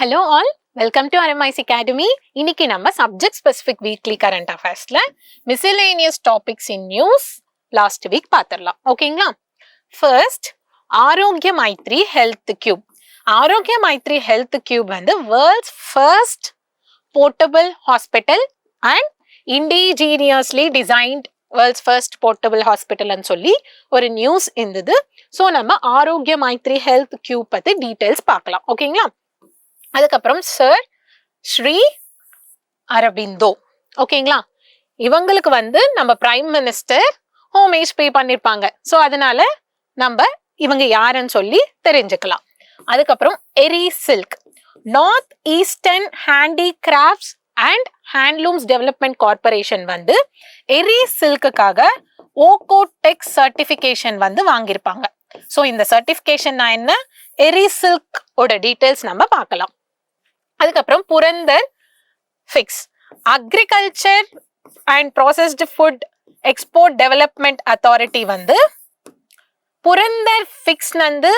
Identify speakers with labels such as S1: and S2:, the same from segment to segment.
S1: Hello all, welcome to RMIC Academy. இன்னைக்கு நம்ம subject specific weekly current affairsல miscellaneous topics in news last week பாத்திரலாம். ஓகேங்களா? First, ஆரோக்கிய Maithri health cube. ஆரோக்கிய Maithri health cube வந்து world's first portable hospital and indigenously designed world's first portable hospital ன்னு சொல்லி ஒரு news இருந்தது. So நம்ம ஆரோக்கிய Maitri health cube பத்தி டீடைல்ஸ் பார்க்கலாம். ஓகேங்களா? அதுக்கப்புறம் சார் ஸ்ரீ அரபிந்தோ. ஓகேங்களா? இவங்களுக்கு வந்து நம்ம பிரைம் மினிஸ்டர் ஹோமேஜ் பே பண்ணிருப்பாங்க. ஸோ அதனால நம்ம இவங்க யாருன்னு சொல்லி தெரிஞ்சுக்கலாம். அதுக்கப்புறம் எரி silk, north eastern handicrafts and handlooms development corporation வந்து எரி சில்க்குக்காக ஓகோடெக் சர்டிஃபிகேஷன் வந்து வாங்கியிருப்பாங்க. ஸோ இந்த சர்டிஃபிகேஷன் என்ன, எரி சில்க் ஓட டீடைல்ஸ் நம்ம பார்க்கலாம். அதுக்கப்புறம் Purandar fix, agriculture and processed food export development authority வந்து புரந்தர் ஃபிக்ஸ் வந்து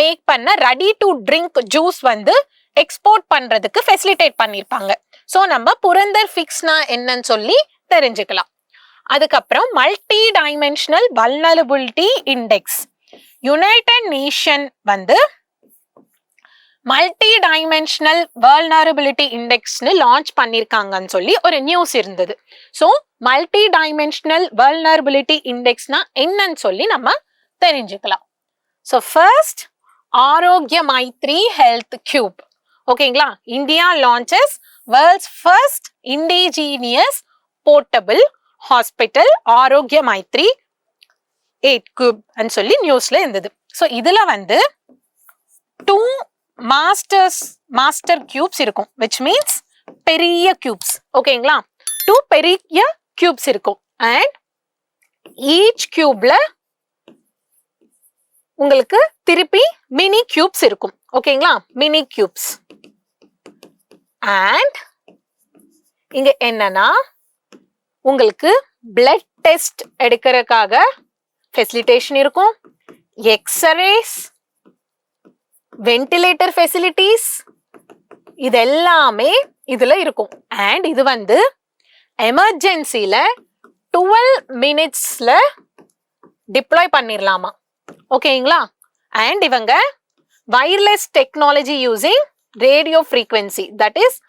S1: மேக் பண்ண ரெடி டு ட்ரிங்க் ஜூஸ் வந்து எக்ஸ்போர்ட் பண்றதுக்கு ஃபெசிலிட்டேட் பண்ணிருப்பாங்க. ஸோ நம்ம புரந்தர் ஃபிக்ஸ்னா என்னன்னு சொல்லி தெரிஞ்சுக்கலாம். அதுக்கப்புறம் multi dimensional vulnerability index, United nation வந்து மல்டி டைமென்ஷனல் வல்னரபிலிட்டி இண்டெக்ஸ்னு லான்ச் பண்ணிருக்காங்கன்னு சொல்லி ஒரு நியூஸ் இருந்தது. ஸோ மல்டி டைமென்ஷனல் வல்னரபிலிட்டி இண்டெக்ஸ்னா என்னன்னு சொல்லி நம்ம தெரிஞ்சுக்கலாம். ஸோ ஃபர்ஸ்ட் ஆரோக்கிய மைத்ரி ஹெல்த் கியூப். ஓகேங்களா? India launches world's first indigenous portable hospital ஆரோக்கிய மைத்ரி 8 கியூப் ன்னு சொல்லி நியூஸ்ல இருந்தது. ஸோ இதுல வந்து 2 மாஸ்டர் கியூப்ஸ் இருக்கும், which means பெரிய கியூப்ஸ். ஓகேங்களா? 2 பெரிய கியூப்ஸ் இருக்கும் அண்ட் ஈச் கியூப்ல உங்களுக்கு திருப்பி மினி கியூப்ஸ் இருக்கும். ஓகேங்களா? Mini cubes. அண்ட் இங்க என்னன்னா உங்களுக்கு பிளட் டெஸ்ட் எடுக்கிறதுக்காக ஃபெசிலிட்டேஷன் இருக்கும், எக்ஸ்ரேஸ், வென்டிலேட்டர் ஃபெசிலிட்டிஸ், இது எல்லாமே இதுல இருக்கும். அண்ட் இது வந்து எமர்ஜென்சில 12 மினிட்ஸ்ல டிப்ளாய் பண்ணிடலாமா. ஓகேங்களா? அண்ட் இவங்க wireless technology using radio frequency, that is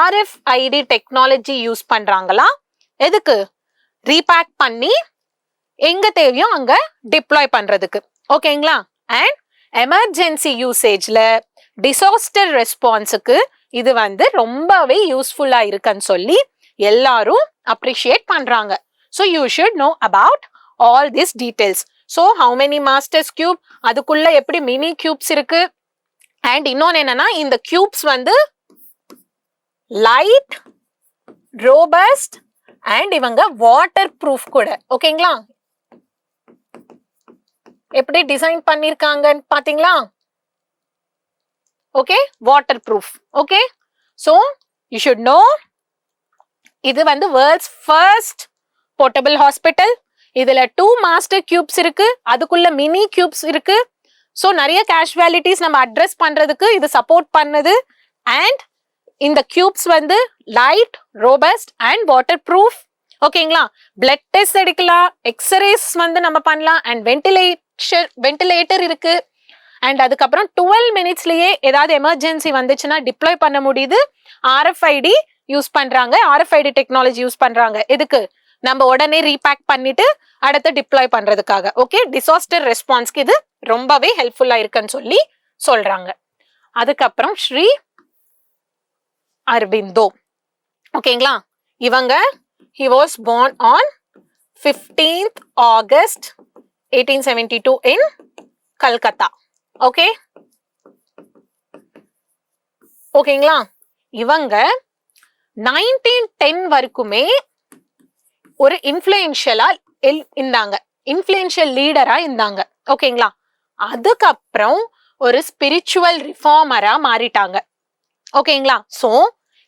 S1: RFID technology use பண்றாங்களா. எதுக்கு? ரீபேக் பண்ணி எங்க தேவையோ அங்க டிப்ளாய் பண்றதுக்கு. ஓகேங்களா? அண்ட் எமர்ஜென்சி யூசேஜ்ல டிசாஸ்டர் ரெஸ்பான்ஸுக்கு இது வந்து ரொம்பவே யூஸ்ஃபுல்லா இருக்குன்னு சொல்லி எல்லாரும் அப்ரிஷியேட் பண்றாங்க. So you should know about all this details. So how many masters cube, அதுக்குள்ள எப்படி மினி கியூப்ஸ் இருக்கு, அண்ட் இன்னொன்னு என்னன்னா இந்த கியூப்ஸ் வந்து லைட், ரோபஸ்ட் அண்ட் இவங்க வாட்டர் ப்ரூஃப் கூட. ஓகேங்களா? எப்படி டிசைன் பண்ணிருக்காங்கன்னு பாத்தீங்களா? Okay, water proof. Okay, so you should know இது வந்து வேர்ல்ட்ஸ் ஃபர்ஸ்ட் போர்ட்டபிள் ஹாஸ்பிட்டல். இதுல 2 மாஸ்டர் கியூப்ஸ் இருக்கு, அதுக்குள்ள மினி கியூப்ஸ் இருக்கு. ஸோ நிறைய கேஷுவாலிட்டிஸ் நம்ம அட்ரஸ் பண்றதுக்கு இது சப்போர்ட் பண்ணுது. அண்ட் இந்த கியூப்ஸ் வந்து light, robust and water proof. ஓகேங்களா? பிளட் டெஸ்ட் எடுக்கலாம், எக்ஸ்ரேஸ் வந்து நம்ம பண்ணலாம், அண்ட் வென்டிலேட்டர் இருக்கு. அண்ட் அதுக்கப்புறம் 12 மினிட்ஸ்லயே ஏதாவது எமர்ஜென்சி வந்துச்சுன்னா டிப்ளாய் பண்ண முடியுது. RFID யூஸ் பண்றாங்க, RFID டெக்னாலஜி யூஸ் பண்றாங்க. எதுக்கு? நம்ம உடனே ரீபேக் பண்ணிட்டு அடுத்து டிப்ளாய் பண்றதுக்காக. ஓகே, டிசாஸ்டர் ரெஸ்பான்ஸ்க்கு இது ரொம்பவே ஹெல்ப்ஃபுல்லா இருக்குன்னு சொல்லி சொல்றாங்க. அதுக்கப்புறம் ஸ்ரீ அரபிந்தோ. ஓகேங்களா? இவங்க he was born on 15th August 1872 in Calcutta. Okay, ஓகேங்களா? இவங்க 1910 வரைக்குமே ஒரு இன்ஃப்ளூயன்ஷியலா இருந்தாங்க, இன்ஃப்ளூயன்ஷியல் லீடரா இருந்தாங்க. ஓகேங்களா? அதுக்கப்புறம் ஒரு ஸ்பிரிச்சுவல் ரிஃபார்மரா மாறிட்டாங்க. ஓகேங்களா? சோ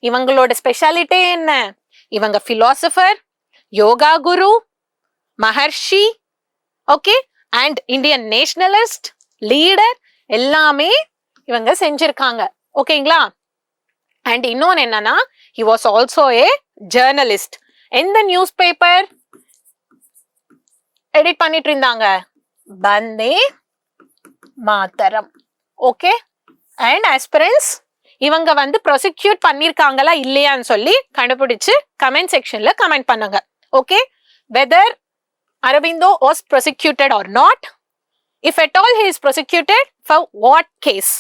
S1: இவங்களோட ஸ்பெஷாலிட்டி என்ன? இவங்க philosopher, yoga Guru, maharshi, okay, and Indian nationalist leader எல்லாமே இவங்க செஞ்சிருக்காங்க. ஓகேங்களா? அண்ட் இன்னொன்னு என்னன்னா he was also a journalist. எந்த நியூஸ் பேப்பர் எடிட் பண்ணிட்டு இருந்தாங்க? Vande Mataram. Okay, and aspirants இவங்க வந்து ப்ராசிக்யூட் பண்ணிருக்காங்களா இல்லையான்னு சொல்லி கண்டுபிடிச்சு கமெண்ட் செக்ஷன்ல கமெண்ட் பண்ணுங்க. Okay, whether Aurobindo was prosecuted or not, if at all he is prosecuted for what case,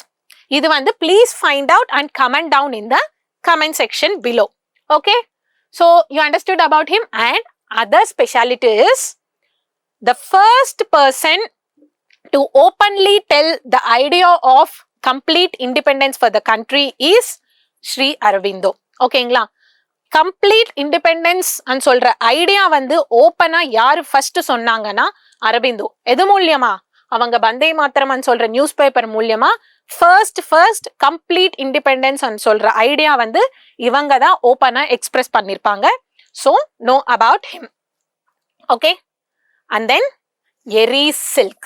S1: இது வந்து please find out and comment down in the comment section below. Okay, so you understood about him. And other speciality is the first person to openly tell the idea of complete independence for the country is Sri Aurobindo. ஓகேங்களா, complete independence and சொல்ற idea வந்து ஓப்பனா யாரு first சொன்னாங்கன்னா அரபிந்தோ. எது மூலியமா? அவங்க வந்தே மாதரம் சொல்ற நியூஸ் பேப்பர் மூலியமா ஃபர்ஸ்ட் கம்ப்ளீட் இண்டிபெண்டன்ஸ் சொல்ற ஐடியா வந்து இவங்க தான் ஓப்பனா எக்ஸ்பிரஸ் பண்ணிருப்பாங்க. So know about him. Okay, and தென் எரி சில்க்.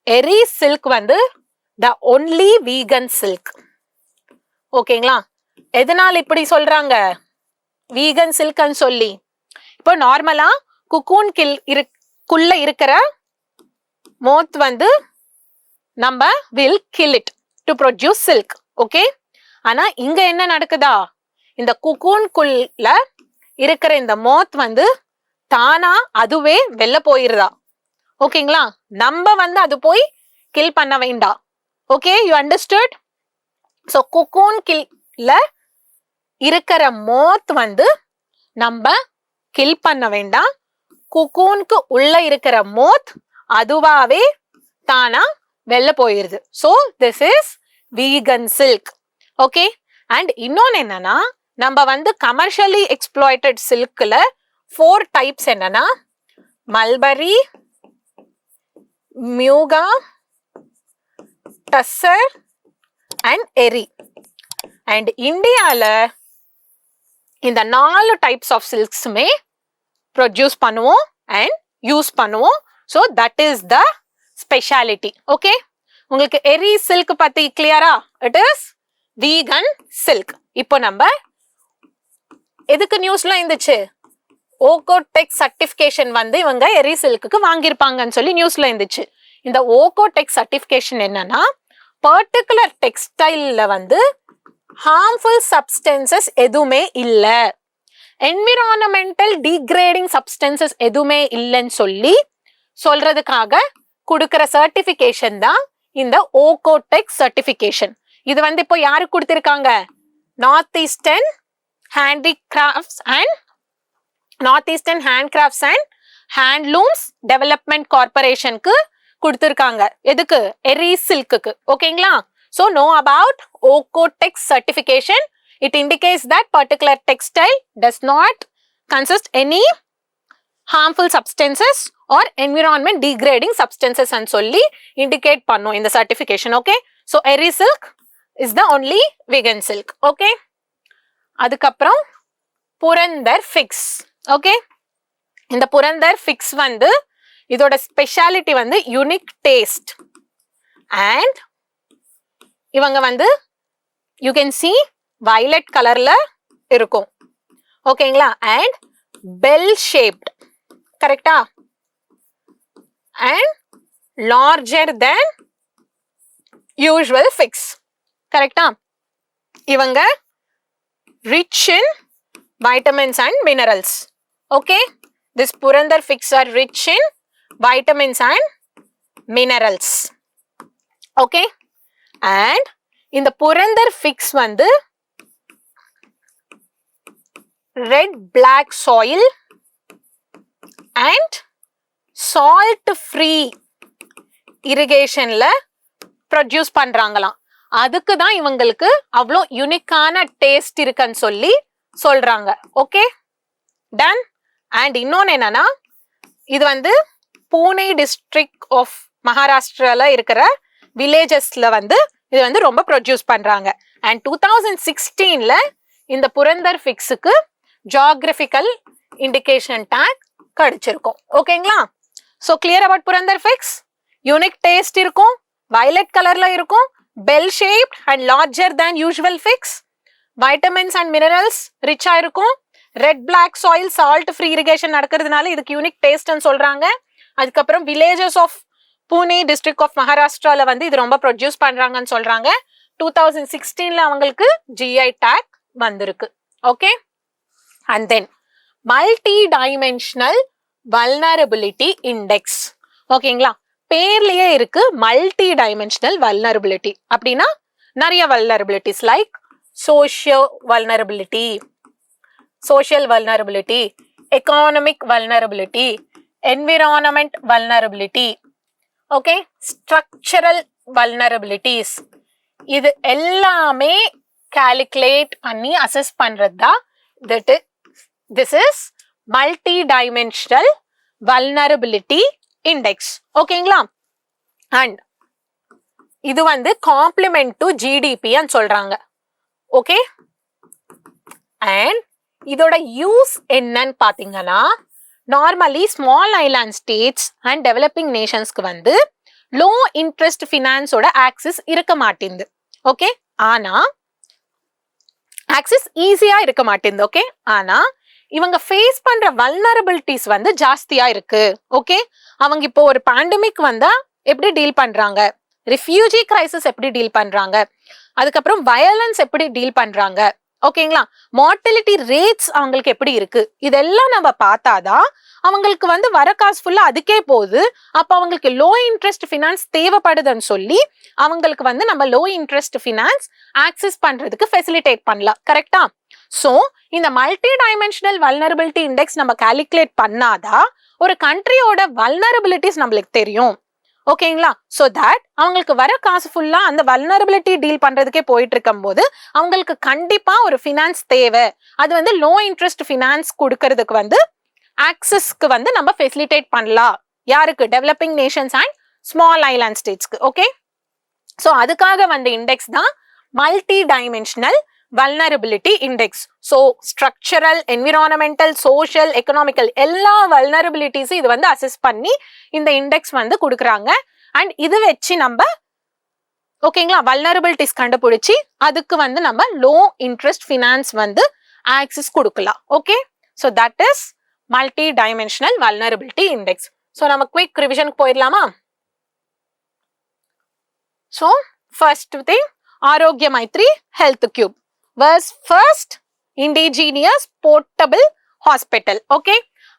S1: எரி சில்க் வந்து த ஒன்லி வீகன் சில்க். ஓகேங்களா, எதனால இப்படி சொல்றாங்க வீகன் சில்க்னு சொல்லி? இப்போ நார்மலா குக்கூன் குள்ள இருக்கிற மோத் வந்து நம்ம will kill it to produce silk. Okay, ஆனா இங்க என்ன நடக்குதா? இந்த குக்கூன்குள்ள இருக்கிற இந்த மோத் வந்து தானா அதுவே வெளில போயிருதா. ஓகேங்களா, நம்ம வந்து அது போய் கில் பண்ண வேண்டாம். Okay, you understood? ஸோ குக்கூன்ல இருக்கிற மோத் வந்து நம்ம கில் பண்ண வேண்டாம். குக்கூனுக்கு உள்ள இருக்கிற மோத் அதுவாவே தானா வெளில போயிருது. So this is vegan silk. Okay, and இன்னொன்னு என்னன்னா நம்ம வந்து கமர்ஷியலி எக்ஸ்ப்ளாய்டட் சில்க்ல 4 டைப்ஸ் என்னன்னா மல்பரி, மியூகா, டஸ்ஸர் அண்ட் எரி. அண்ட் இந்தியால இந்த 4 டைப்ஸ் ஆஃப் சில்க்ஸுமே ப்ரொடியூஸ் பண்ணுவோம் அண்ட் யூஸ் பண்ணுவோம். So that is the speciality. Okay, உங்களுக்கு எரி சில்க் பத்தி கிளியரா? It is vegan silk. இப்போ நம்ம எதுக்கு நியூஸ்ல இருந்துச்சு? ஓகோடெக் சர்டிபிகேஷன் வந்து இவங்க எரி சில்க்கு வாங்கியிருப்பாங்கன்னு சொல்லி நியூஸ்ல இருந்துச்சு. இந்த ஓகோடெக் சர்டிபிகேஷன் என்னன்னா பர்டிகுலர் டெக்ஸ்டைல்ல வந்து ஹார்ம்ஃபுல் சப்ஸ்டன்சஸ் எதுவுமே இல்லை, என்விரான்மெண்டல் டீக்ரேடிங் சப்ஸ்டன்சஸ் எதுவுமே இல்லைன்னு சொல்லி சொல்றதுக்காக கொடுக்கிற சர்டிபிகேஷன் தான் இந்த ஓகோடெக் சர்டிபிகேஷன். இது வந்து இப்போ யாருக்கு கொடுத்திருக்காங்க? North eastern handicrafts and handlooms development கார்பரேஷனுக்கு கொடுத்திருக்காங்க. எதுக்கு? எரி சில்க்குக்கு. ஓகேங்களா, so know about Oekotex certification. It indicates that particular textile does not consist any harmful substances or environment degrading substances and solli indicate pannu in the certification. Okay, so Eri silk is the only vegan silk. Okay, adukapram Purandar fix. Okay, in the Purandar fix vandu idoda speciality vandu unique taste and ivanga vandu you can see violet கலர்ல இருக்கும். ஓகேங்களா, and bell shaped. கரெக்டா, and larger than usual figs. கரெக்டா, இவங்க rich in vitamins and minerals. Okay, this Purandar figs are rich in vitamins and minerals. Okay, and இந்த Purandar figs வந்து red black soil and salt free irrigationல produce பண்றாங்களாம். அதுக்கு தான் இவங்களுக்கு அவ்வளோ யூனிக்கான டேஸ்ட் இருக்குன்னு சொல்லி சொல்றாங்க. Okay, ton. அண்ட் இன்னொன்னு என்னன்னா இது வந்து பூனே டிஸ்ட்ரிக்ட் ஆஃப் மகாராஷ்டிரால இருக்கிற வில்லேஜஸ்ல வந்து இது வந்து ரொம்ப ப்ரொடியூஸ் பண்றாங்க. அண்ட் 2016ல இந்த புரந்தர் ஃபிக்ஸுக்கு ஜியோகிராபிக்கல் இண்டிகேஷன் டேக் கிடைச்சிருக்கும். ஓகேங்களா, so clear about Purandar figs. Unique taste இருக்கும், வயலட் கலர்ல இருக்கும், bell shaped and larger than usual figs, vitamins and minerals ரிச்சா இருக்கும். Red black soil salt free irrigation நடக்கிறதுனால இதுக்கு யூனிக் டேஸ்ட்னு சொல்றாங்க. அதுக்கப்புறம் villages of Pune district of மகாராஷ்டிரால வந்து இது ரொம்ப ப்ரொடியூஸ் பண்றாங்கன்னு சொல்றாங்க. 2016ல அவங்களுக்கு GI டேக் வந்திருக்கு. Okay, and then multi dimensional vulnerability index. ஓகேங்களா, பேர்லயே இருக்கு மல்டி டைமென்ஷனல் வல்னரபிலிட்டி. அப்படின்னா நிறைய vulnerabilities like social vulnerability, economic vulnerability, environment vulnerability, okay, structural vulnerabilities. இது எல்லாமே கால்குலேட் பண்ணி அசஸ் பண்றது தான் this is multi dimensional vulnerability index. ஓகேங்களா, அண்ட் இது வந்து காம்ப்ளிமெண்ட் டு ஜிடிபி சொல்றாங்க. ஓகே, அண்ட் இதோட யூஸ் என்னன்னு பாத்தீங்கன்னா, normally small island states and developing நேஷன்ஸ்க்கு வந்து லோ இன்ட்ரெஸ்ட் ஃபினான்ஸோட ஆக்சஸ் இருக்க மாட்டேங்குது. ஓகே, ஆனா ஆக்சஸ் ஈஸியா இருக்க மாட்டேங்குது. ஓகே, ஆனா இவங்க ஃபேஸ் பண்ற வல்னரபிலிட்டிஸ் வந்து ஜாஸ்தியா இருக்கு. ஓகே, அவங்க இப்போ ஒரு பேண்டமிக் வந்தா எப்படி டீல் பண்றாங்க, ரிஃப்யூஜி கிரைசிஸ் எப்படி டீல் பண்றாங்க, அதுக்கப்புறம் வயலன்ஸ் எப்படி டீல் பண்றாங்க, ஓகேங்களா, மார்டலிட்டி ரேட்ஸ் அவங்களுக்கு எப்படி இருக்கு, இதெல்லாம் நம்ம பார்த்தாதான் அவங்களுக்கு வந்து வர காசு ஃபுல்லா அதுக்கே போகுது. அப்ப அவங்களுக்கு லோ இன்ட்ரெஸ்ட் ஃபினான்ஸ் தேவைப்படுதுன்னு சொல்லி அவங்களுக்கு வந்து நம்ம லோ இன்ட்ரெஸ்ட் ஃபினான்ஸ் ஆக்சஸ் பண்றதுக்கு ஃபெசிலிட்டேட் பண்ணலாம். கரெக்டா? சோ இந்த மல்டி டைமென்ஷனல் வல்னரபிலிட்டி இண்டெக்ஸ் நம்ம கால்குலேட் பண்ணாதான் ஒரு கண்ட்ரியோட வல்னரபிலிட்டிஸ் நம்மளுக்கு தெரியும். ஓகேங்களா, சோ தட் அவங்களுக்கு வர காசு ஃபுல்லா அந்த வல்னரபிலிட்டி டீல் பண்றதுக்கே போயிட்டு இருக்கும் போது அவங்களுக்கு கண்டிப்பா ஒரு ஃபினான்ஸ் தேவை. அது வந்து லோ இன்ட்ரெஸ்ட் ஃபினான்ஸ் கொடுக்கறதுக்கு வந்து ஆக்சஸ்க்கு வந்து நம்ம ஃபெசிலிட்டேட் பண்ணலாம். யாருக்கு? Developing nations and small island ஸ்டேட்ஸ்க்கு. ஓகே, சோ அதுக்காக வந்த இண்டெக்ஸ் தான் multi dimensional vulnerability index. So structural, environmental, social, economical எல்லா வல்னரபிலிட்டிஸும் இது வந்து அசஸ் பண்ணி இந்த இண்டெக்ஸ் வந்து கொடுக்குறாங்க. அண்ட் இது வச்சு நம்ம ஓகேங்களா வல்னரபிலிட்டிஸ் கண்டுபிடிச்சி அதுக்கு வந்து நம்ம லோ இன்ட்ரெஸ்ட் ஃபினான்ஸ் வந்து ஆக்சஸ் கொடுக்கலாம். Okay, so that is multi dimensional vulnerability index. So நம்ம குவிக் ரிவிஷனுக்கு போயிடலாமா? So first thing, Aarogya Maitri health cube was first indigenous portable hospital. Okay,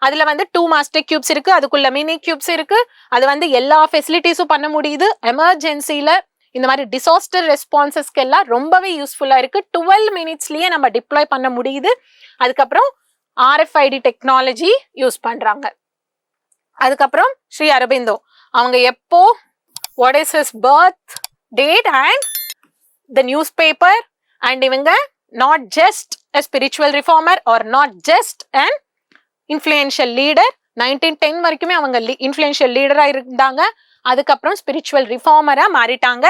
S1: அதுல வந்து 2 மாஸ்டர் கியூப்ஸ் இருக்கு, அதுக்குள்ள மினி கியூப்ஸ் இருக்கு. அது வந்து எல்லா ஃபெசிலிட்டிஸும் பண்ண முடியுது. எமர்ஜென்சில இந்த மாதிரி டிசாஸ்டர் ரெஸ்பான்சஸ்க்கு எல்லாம் ரொம்பவே யூஸ்ஃபுல்லா இருக்கு. 12 மினிட்ஸ்லயே நம்ம டிப்ளாய் பண்ண முடியுது. அதுக்கப்புறம் RFID டெக்னாலஜி யூஸ் பண்றாங்க. அதுக்கப்புறம் ஸ்ரீ அரபிந்தோ அவங்க எப்போ, what is his birth date and the newspaper, and இவங்க not just a spiritual reformer or not just an influential leader. 1910 வரைக்குமே அவங்க influential leader-ஆ இருந்தாங்க. அதுக்கப்புறம் spiritual reformer-ஆ மாறிட்டாங்க.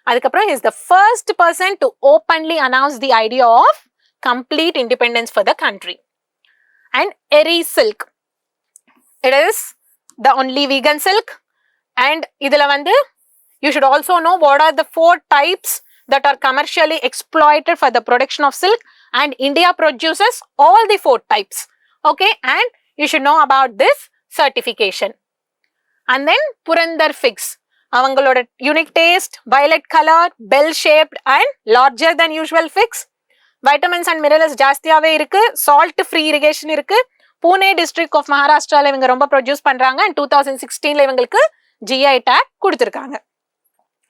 S1: அதுக்கப்புறம் he is the first person to openly announce the idea of complete independence for the country. And Eri silk, it is the only vegan silk. And இதுல வந்து you should also know what are the 4 types that are commercially exploited for the production of silk, and India produces all the 4 types. Okay, and you should know about this certification. And then Purandar figs, avangaloda unique taste, violet color, bell shaped and larger than usual figs. Vitamins and minerals ஜாஸ்தியாவே இருக்கு. Salt free irrigation இருக்கு. Pune district of Maharashtra இவங்க ரொம்ப produce பண்றாங்க. and 2016ல இவங்களுக்கு GI tag கொடுத்திருக்காங்க.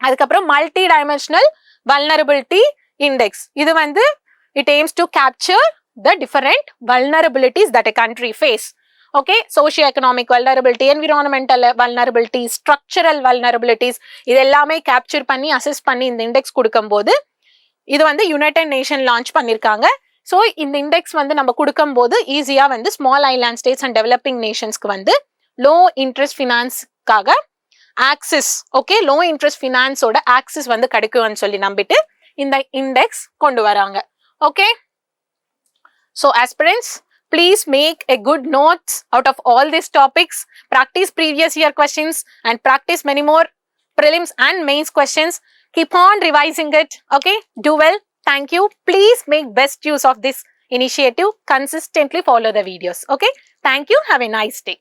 S1: அதுக்கப்புறம் multi dimensional vulnerability index, இது வந்து it aims to capture the different vulnerabilities that a country face. Okay, socio-economic vulnerability, environmental vulnerabilities, structural vulnerabilities, இது எல்லாமே capture பண்ணி அசஸ் பண்ணி இந்த இண்டெக்ஸ் கொடுக்கும்போது இது வந்து யுனைடெட் நேஷன் லான்ச் பண்ணிருக்காங்க. ஸோ இந்த இண்டெக்ஸ் வந்து நம்ம கொடுக்கும்போது ஈஸியா வந்து small island states and developing நேஷன்ஸ்க்கு வந்து லோ இன்ட்ரெஸ்ட் ஃபினான்ஸ்க்காக ஆக்சிஸ், ஓகே, லோ இன்ட்ரெஸ்ட் ஃபினான்ஸோட ஆக்சிஸ் வந்து கிடைக்கும்னு சொல்லி நம்பிட்டு இந்த இண்டெக்ஸ் கொண்டு வராங்க. Okay, so aspirants, please make a good notes out of all these topics. Practice previous year questions and practice many more prelims and mains questions. Keep on revising it. Okay, do well. Thank you. Please make best use of this initiative. Consistently follow the videos. Okay. Thank you. Have a nice day.